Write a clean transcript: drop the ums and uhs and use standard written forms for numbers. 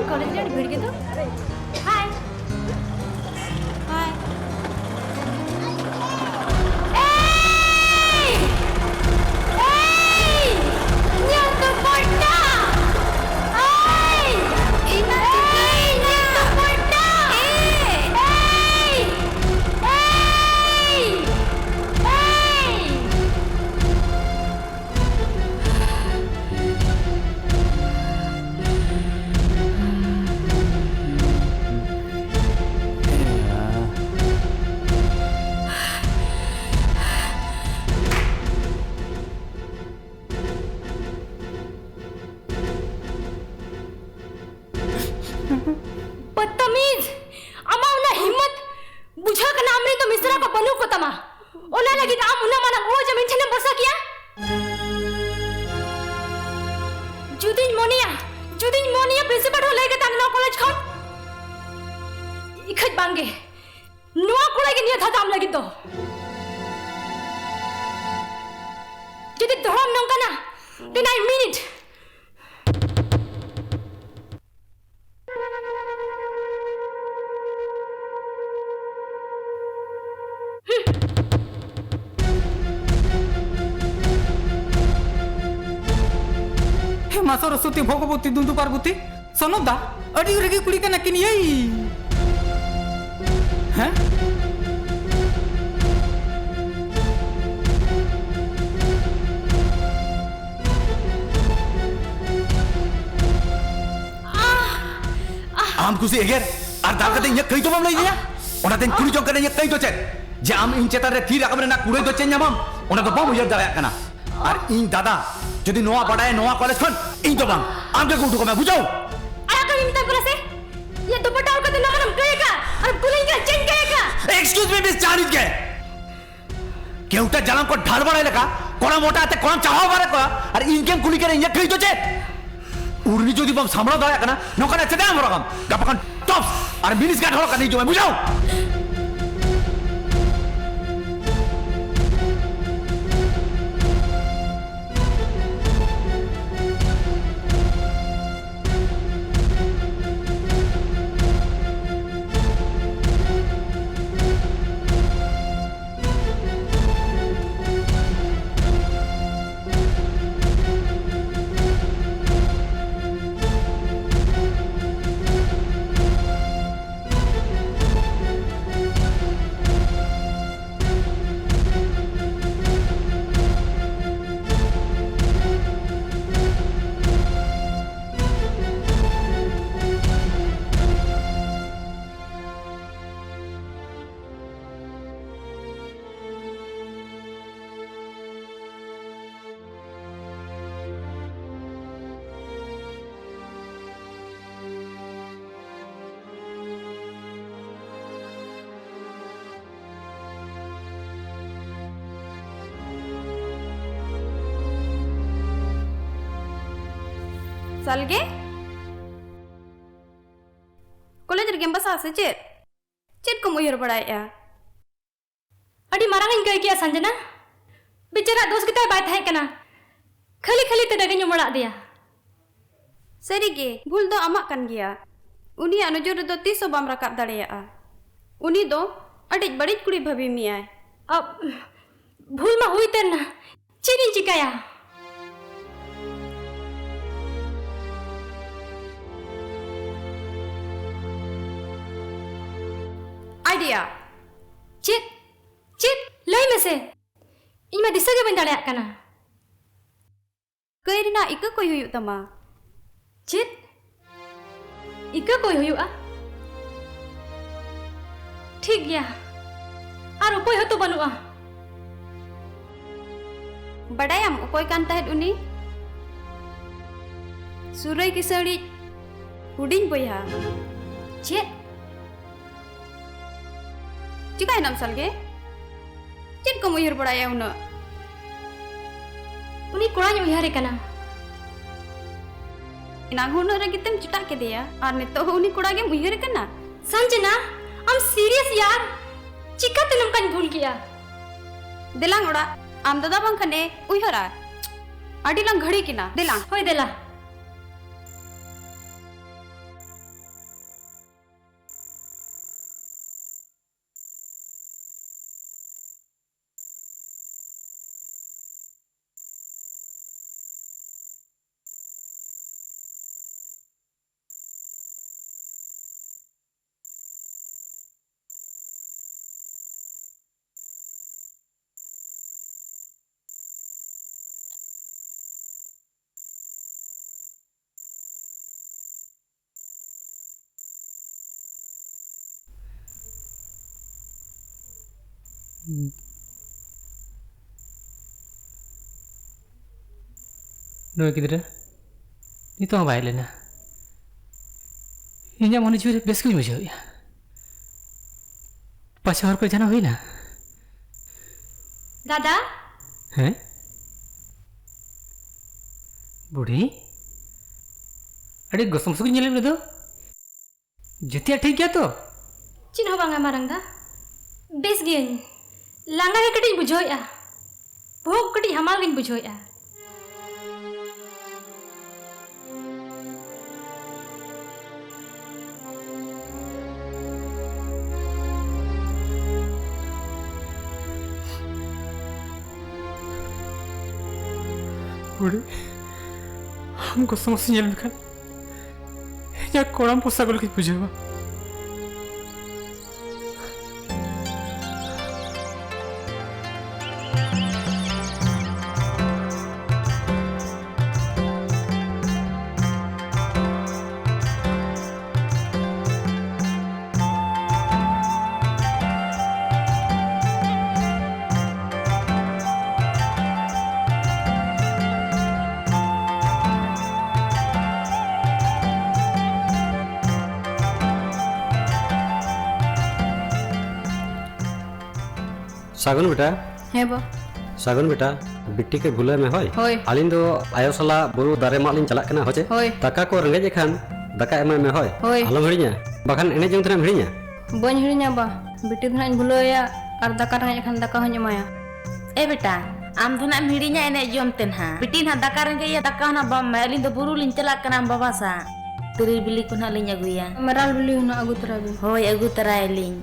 college रे भीड़ के तो हाय हाय ए ए न्या तो पड़ता ए इना न्या तो पड़ता ए ए बदतमीज अमाउना हिम्मत बुझा का नाम रे तो मिश्रा का बनू को तमा ओना लगी काम उना माना वो जमीन छने बसा किया जुदिन मोनिया प्रिंसिपल हो लेके ताना कॉलेज खा इखत बांगे नुआ कोड़ा के निया था दाम लगी तो जदि धरम नंका ना then I mean it मा सरस्वती भगवती दुंदु पार्वती सनदा अड़ी रेगी कुड़ी का नकिन यही हैं आम कुछ एगर और दाल का दिन कई तो बम लगी दिया उन्हें दिन कुड़ी चौंक करने कई तो चेक जे आम इन चेतार रे थी रकम रे ना कुड़ी तो चेंज जामम उन्हें तो बम उजर दाया करना और इन दादा जदि नोआ पढ़ाए नोआ कॉलेज खन इन तो बम आम के कुटु को मैं बुझाऊं आया कर इन तक से ये दुपट्टा का तो नमन करेगा और बुलेंगे चेंज करेगा एक्सक्यूज मी मिस चानित के केउटा जलम को ढाल बड़ाई लगा कोना मोटा आते कोना चाहो बारे को और इनके कुड़ी करे इन कई तो चेक उर्नी जो दीपम सामना दाया करना नौकरा चेता हम रकम गपकन टॉप्स और मिनिस का ढोल करनी जो मैं बुझाऊं सालगे कॉलेज रे बसा से चेत को मुयर बड़ाया अड़ी मारांग इन कई किया संजना बेचारा दोस्त किता बाय थाय कना खाली खाली ते डगे नुमड़ा दिया सरीगे भूल दो आमा कन गया उनी अनुजोर दो तीसो बाम रकाब दाड़ेया उनी दो अड़ी बड़ी कुड़ी भाभी मियाय अब भूल मा हुई ते ना चेरी चिकाया आइडिया चित लई में से इन में दिशा के बन दाड़े कना कईरिना इक कोई हुई तमा चित इका कोई हुआ ठीक गया और उपाय हो तो बनुआ बड़ायाम उपाय कान तहत उनी सुरई किसड़ी हुडिंग बोया चित चिकाय नाम सालगे चित को मुयर बड़ाया उन उनी कोड़ा न्यू यारे कना इनाग हुन रे कितम चिटा के दिया और ने तो उनी कोड़ा के मुयर कना संजना हम सीरियस यार चिका तनम कन भूल किया दिलांग उड़ा आम दादा बंग खने उयहरा अडी लंग घड़ी किना दिलांग होय देला ᱱᱩᱭ ᱜᱤᱫᱽᱨᱟᱹ ᱱᱤᱛᱚᱜ ᱦᱚᱸ ᱵᱟᱭ ᱞᱮᱱᱟ ᱤᱧᱟᱹᱜ ᱢᱚᱱᱮ ᱡᱤᱣᱤ ᱨᱮ ᱵᱮᱥ ᱜᱤᱧ ᱵᱩᱡᱷᱟᱹᱣᱮᱜᱼᱟ ᱯᱟᱪᱷᱟ ᱦᱚᱲ ᱠᱚ ᱡᱟᱱᱟ ᱦᱩᱭᱱᱟ दादा हैं बूढ़ी अरे गोसम सुगी नेले में दो जतिया ठीक गया तो चिन्ह बांगा मारंगा बेस गियन लांगा के कटी बुझोया भोग कटी हमाल गिन बुझोया बूढ़ी हमको समझ नहीं लगा या कोड़म पोसा को लेके बुझेगा सागुन बेटा है बा सागुन बेटा बिट्टी के भूले में होय होय आलिन दो आयो साला बुरु दारे माग लिन चला कना होचे होय दाका को रंगे जेखान दाका एमा में होय होय आलम हिड़िया बाखान एने जंग तना हिड़िया बन हिड़िया बा बिटी धनाñ भुलोया और दाका रंगे खान दाका हन जमाया ए बेटा आम धना हिड़िया एने जम तेन हा बिटी ना दाका रंगे या दाका ना बम मैली दो बुरु लिन चला कना बाबा सा तिरी बिली को ना लिन अगुया मराल बिली हुना अगु तरा भी होय अगु तराय लिन